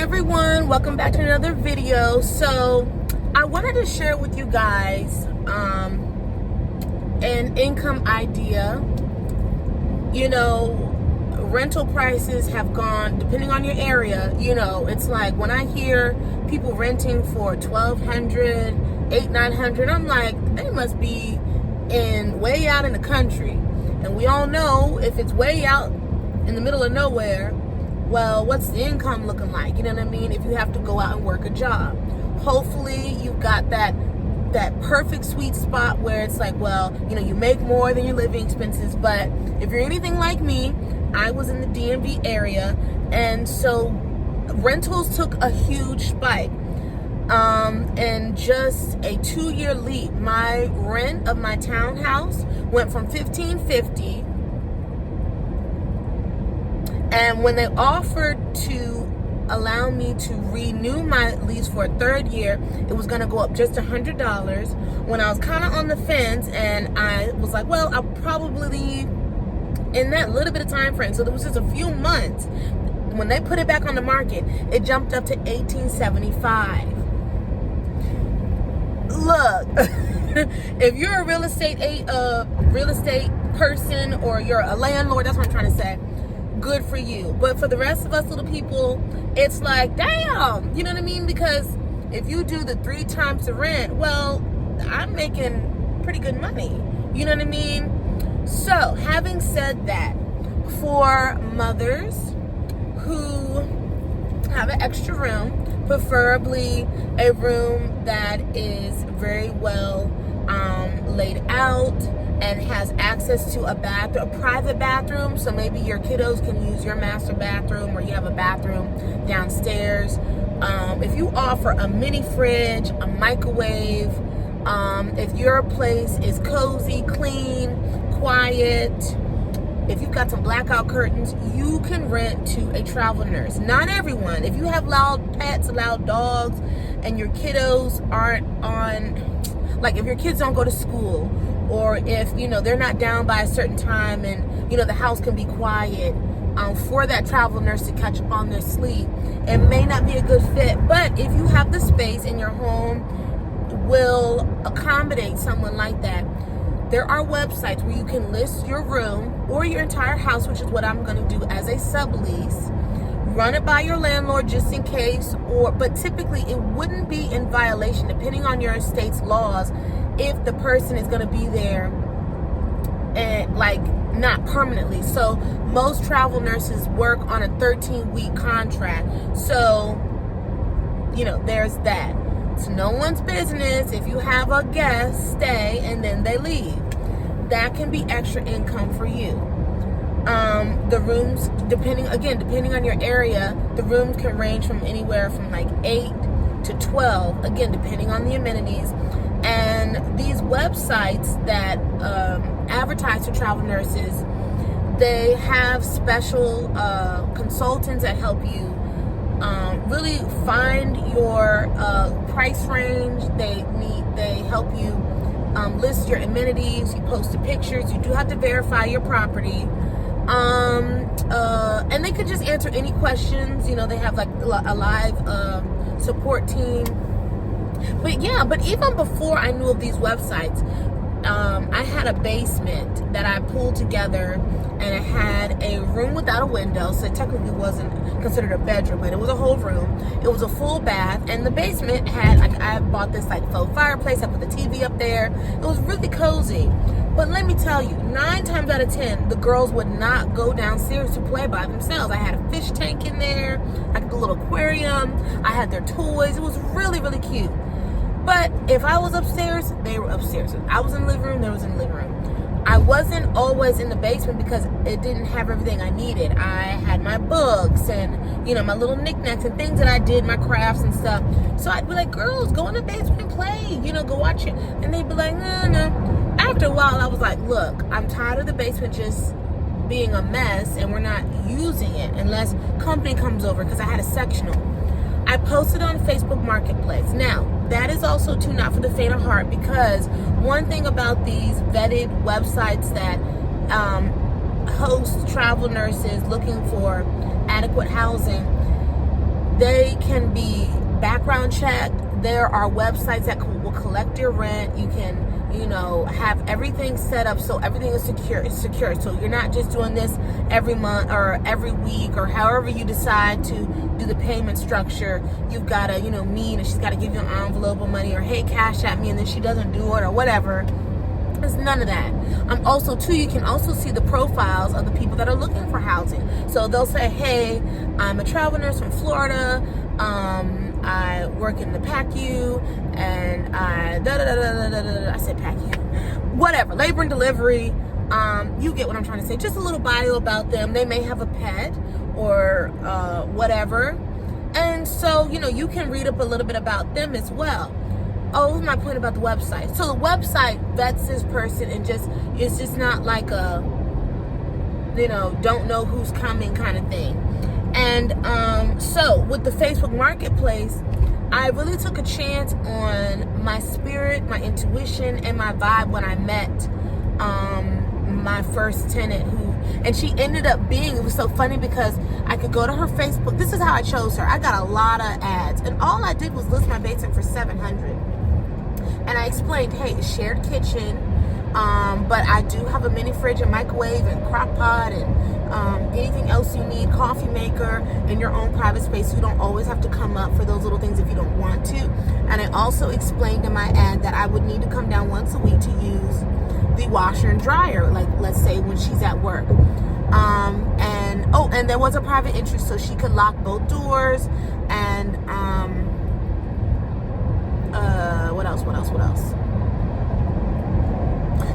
everyone, welcome back to another video. So I wanted to share with you guys an income idea. You know, rental prices have gone, depending on your area. You know, it's like when I hear people renting for $1,200, $800, $900, I'm like, they must be way out in the country. And we all know if it's way out in the middle of nowhere, well, what's the income looking like? You know what I mean? If you have to go out and work a job. Hopefully you've got that perfect sweet spot where it's like, well, you know, you make more than your living expenses. But if you're anything like me, I was in the DMV area, and so rentals took a huge spike. And just a 2-year leap, my rent of my townhouse went from $1,550. And when they offered to allow me to renew my lease for a 3rd year, it was going to go up just $100. When I was kind of on the fence, and I was like, well, I'll probably leave in that little bit of time frame. So there was just a few months. When they put it back on the market, it jumped up to $1,875. Look, if you're a real estate person, or you're a landlord, that's what I'm trying to say, good for you. But for the rest of us little people, it's like, damn, you know what I mean? Because if you do the 3 times the rent, well, I'm making pretty good money. You know what I mean? So, having said that, for mothers who have an extra room, preferably a room that is very well laid out and has access to a private bathroom, so maybe your kiddos can use your master bathroom, or you have a bathroom downstairs. If you offer a mini fridge, a microwave, if your place is cozy, clean, quiet, if you've got some blackout curtains, you can rent to a travel nurse. Not everyone. If you have loud pets, loud dogs, and your kiddos aren't on, like if your kids don't go to school, or if, you know, they're not down by a certain time and, you know, the house can be quiet, for that travel nurse to catch up on their sleep, it may not be a good fit. But if you have the space in your home will accommodate someone like that, there are websites where you can list your room or your entire house, which is what I'm going to do, as a sublease. Run it by your landlord just in case, but typically it wouldn't be in violation, depending on your state's laws, if the person is going to be there and like not permanently. So most travel nurses work on a 13-week contract. So, you know, there's that. It's no one's business if you have a guest stay and then they leave. That can be extra income for you. The rooms, depending on your area, the rooms can range from anywhere from like 8 to 12, again, depending on the amenities. And these websites that advertise to travel nurses, they have special consultants that help you really find your price range. They help you list your amenities. You post the pictures. You do have to verify your property. And they could just answer any questions. You know, they have like a live support team. But yeah, but even before I knew of these websites, I had a basement that I pulled together, and it had a room without a window, so it technically wasn't considered a bedroom, but it was a whole room. It was a full bath, and the basement had, like, I bought this like faux fireplace. I put the TV up there. It was really cozy. But let me tell you, 9 times out of 10, the girls would not go downstairs to play by themselves. I had a fish tank in there, like a little aquarium. I had their toys. It was really, really cute. But if I was upstairs, they were upstairs. If I was in the living room, they was in the living room. I wasn't always in the basement because it didn't have everything I needed. I had my books and, you know, my little knickknacks and things that I did, my crafts and stuff. So I'd be like, girls, go in the basement and play, you know, go watch it. And they'd be like, no. After a while, I was like, look, I'm tired of the basement just being a mess, and we're not using it unless company comes over, because I had a sectional. I posted on Facebook Marketplace. Now, that is also too not for the faint of heart, because one thing about these vetted websites that host travel nurses looking for adequate housing, They can be background checked. There are websites that will collect your rent. You can, have everything set up so everything is secure. It's secure. So you're not just doing this every month or every week or however you decide to do the payment structure. You've got to, meet, and she's got to give you an envelope of money, or hey, cash at me, and then she doesn't do it or whatever. There's none of that. Also, too, you can also see the profiles of the people that are looking for housing. So they'll say, hey, I'm a travel nurse from Florida. I work in the PACU, and I said PACU. Whatever, labor and delivery. You get what I'm trying to say. Just a little bio about them. They may have a pet or whatever. And so, you can read up a little bit about them as well. Oh, my point about the website. So the website vets this person and it's just not like a, don't know who's coming kind of thing. And so with the Facebook Marketplace, I really took a chance on my spirit, my intuition, and my vibe when I met my first tenant and she ended up being, it was so funny because I could go to her Facebook. This is how I chose her. I got a lot of ads, and all I did was list my basement for $700. And I explained, hey, shared kitchen, but I do have a mini fridge and microwave and crock pot and anything else you need, coffee maker, in your own private space. You don't always have to come up for those little things if you don't want to. And I also explained in my ad that I would need to come down once a week to use the washer and dryer, like let's say when she's at work. And there was a private entry so she could lock both doors. And what else?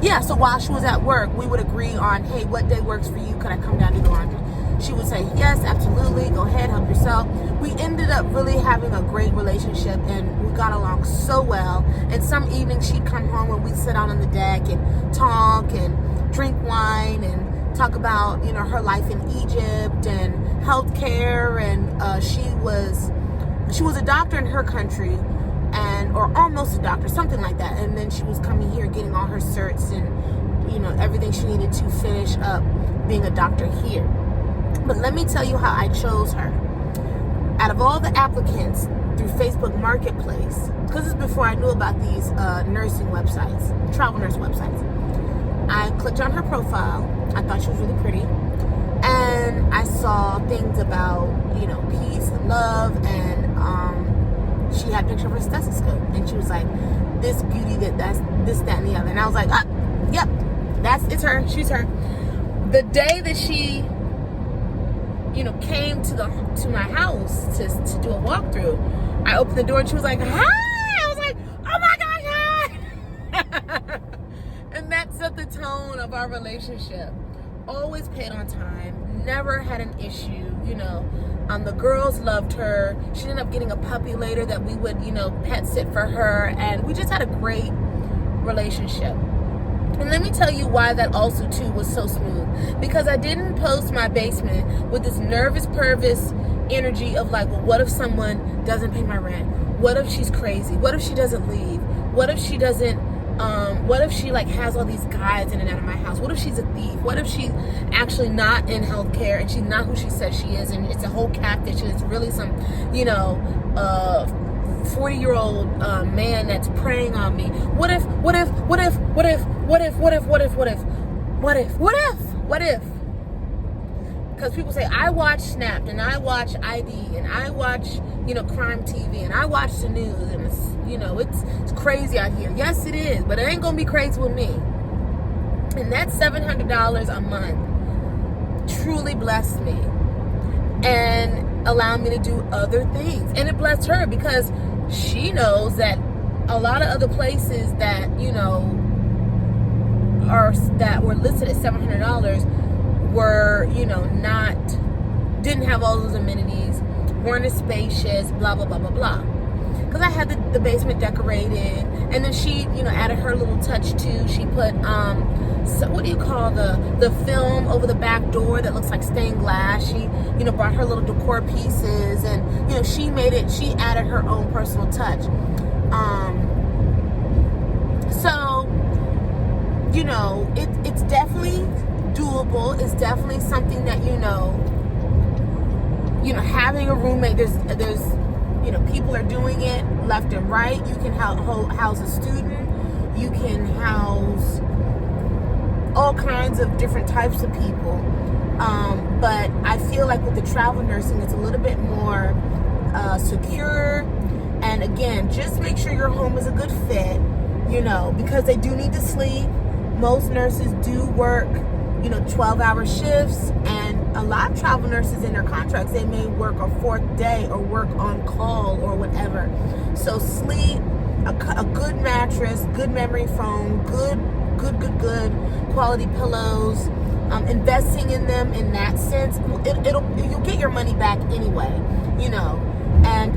Yeah, so while she was at work, we would agree on, hey, what day works for you? Could I come down to do laundry? She would say, yes, absolutely. Go ahead, help yourself. We ended up really having a great relationship, and we got along so well. And some evenings she'd come home and we'd sit out on the deck and talk and drink wine and talk about, her life in Egypt and healthcare. And she was a doctor in her country, or almost a doctor, something like that. And then she was coming here getting all her certs and, everything she needed to finish up being a doctor here. But let me tell you how I chose her. Out of all the applicants through Facebook Marketplace, because this is before I knew about these nursing websites, travel nurse websites, I clicked on her profile. I thought she was really pretty. And I saw things about, peace and love, and she had a picture of her stethoscope, and she was like, this beauty, that's this, that, and the other. And I was like, yep, it's her. She's her. The day that she, came to my house to do a walkthrough, I opened the door and she was like, hi. I was like, oh my gosh, hi. And that set the tone of our relationship. Always paid on time, never had an issue, the girls loved her. She ended up getting a puppy later that we would, pet sit for her, and we just had a great relationship. And let me tell you why that also too was so smooth. Because I didn't post my basement with this nervous energy of like, well, what if someone doesn't pay my rent? What if she's crazy? What if she doesn't leave? What if she doesn't what if she has all these guys in and out of my house? What if she's a thief? What if she's actually not in healthcare and she's not who she says she is, and it's a whole catfish and it's really some 40-year-old man that's preying on me? What if? Because people say, I watch Snapped, and I watch ID, and I watch, Crime TV, and I watch the news, and it's crazy out here. Yes, it is, but it ain't gonna be crazy with me. And that $700 a month truly blessed me and allowed me to do other things. And it blessed her because she knows that a lot of other places that, that were listed at $700 were, didn't have all those amenities, weren't as spacious, blah, blah, blah, blah, blah. Because I had the basement decorated, and then she, added her little touch too. She put, what do you call the film over the back door that looks like stained glass? She, brought her little decor pieces, and, she added her own personal touch. So, it's definitely doable. It's definitely something that having a roommate, there's people are doing it left and right. You can house a student, you can house all kinds of different types of people, but I feel like with the travel nursing, it's a little bit more secure. And again, just make sure your home is a good fit, because they do need to sleep. Most nurses do work 12-hour shifts, and a lot of travel nurses in their contracts, they may work a fourth day or work on call or whatever. So sleep, a good mattress, good memory foam, good quality pillows, investing in them in that sense, you'll get your money back anyway, and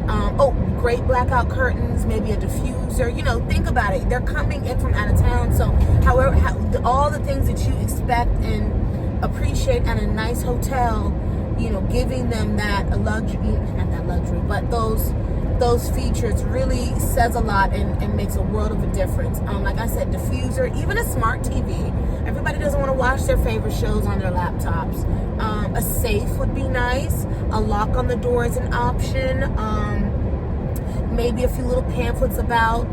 great blackout curtains, maybe a diffuser, think about it. They're coming in from out of town, so all the things that you expect and appreciate at a nice hotel, giving them that luxury, not that luxury, but those features really says a lot and makes a world of a difference. Like I said, diffuser, even a smart TV. Everybody doesn't want to watch their favorite shows on their laptops. A safe would be nice. A lock on the door is an option. Maybe a few little pamphlets about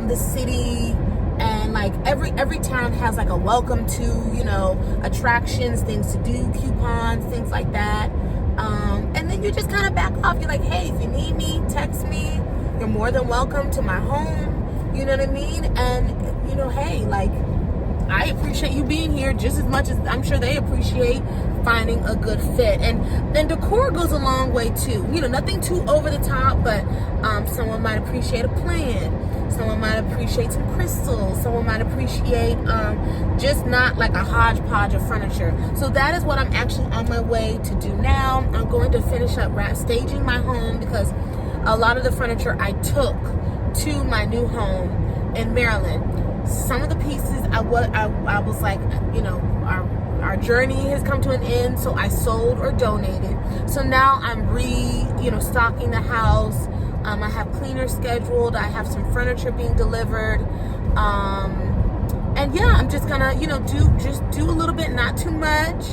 the city, and like every town has like a welcome to, attractions, things to do, coupons, things like that. And then you just kind of back off. You're like, hey, if you need me, text me. You're more than welcome to my home. You know what I mean? And, hey, like, I appreciate you being here just as much as I'm sure they appreciate finding a good fit. And then decor goes a long way too. Nothing too over the top, but someone might appreciate a plant. Someone might appreciate some crystals. Someone might appreciate just not like a hodgepodge of furniture. So that is what I'm actually on my way to do now. I'm going to finish up staging my home, because a lot of the furniture I took to my new home in Maryland. Some of the pieces I was like, our journey has come to an end, so I sold or donated. So now I'm stocking the house. I have cleaners scheduled. I have some furniture being delivered. And yeah, I'm just gonna, do a little bit, not too much.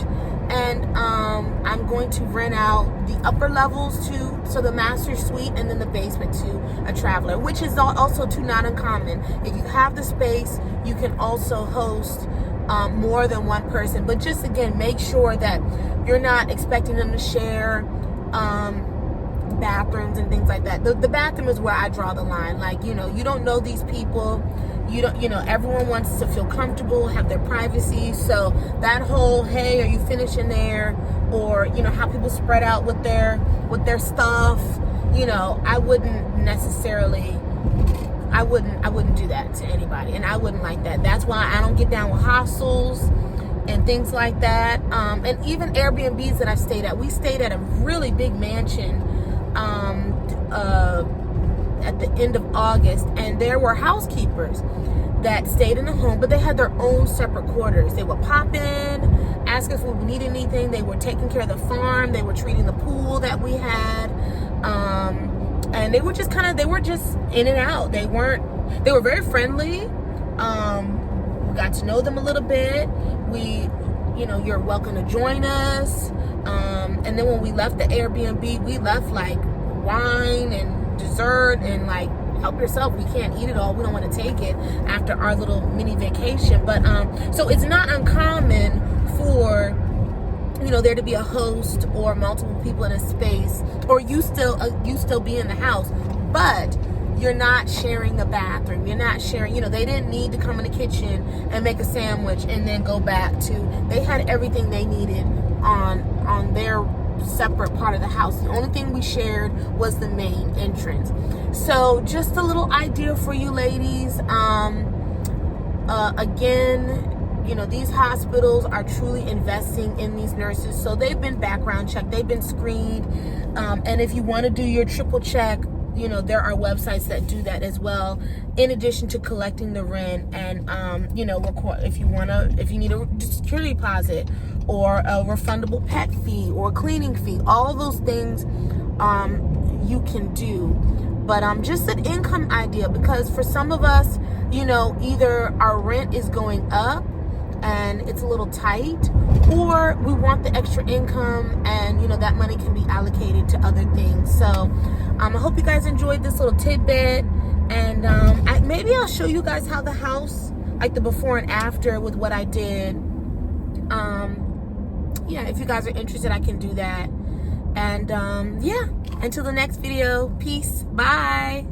And I'm going to rent out the upper levels so the master suite, and then the basement to a traveler, which is also too not uncommon. If you have the space, you can also host more than one person. But just again, make sure that you're not expecting them to share bathrooms and things like that. The bathroom is where I draw the line. Like, you don't know these people. Everyone wants to feel comfortable, have their privacy. So that whole, hey, are you finishing there? Or, how people spread out with their stuff, I wouldn't necessarily, I wouldn't do that to anybody. And I wouldn't like that. That's why I don't get down with hostels and things like that. And even Airbnbs that I stayed at. We stayed at a really big mansion at the end of August, and there were housekeepers that stayed in the home, but they had their own separate quarters. They would pop in, ask us if we needed anything. They were taking care of the farm. They were treating the pool that we had. And they were just in and out. They were very friendly. We got to know them a little bit. You're welcome to join us. And then when we left the Airbnb, we left like wine and dessert, and like, help yourself. We can't eat it all. We don't want to take it after our little mini vacation. But so it's not uncommon for there to be a host or multiple people in a space, or you still be in the house, but you're not sharing the bathroom. You're not sharing, they didn't need to come in the kitchen and make a sandwich and then go back to, they had everything they needed on their separate part of the house. The only thing we shared was the main entrance. So just a little idea for you ladies. Again, these hospitals are truly investing in these nurses. So they've been background checked, they've been screened. And if you want to do your triple check, there are websites that do that as well, in addition to collecting the rent and, if you need a security deposit or a refundable pet fee or cleaning fee, all of those things you can do. But just an income idea, because for some of us, either our rent is going up and it's a little tight, or we want the extra income and that money can be allocated to other things. So I hope you guys enjoyed this little tidbit, and maybe I'll show you guys how the house, like the before and after with what I did. Yeah, if you guys are interested, I can do that. And yeah, until the next video, peace, bye.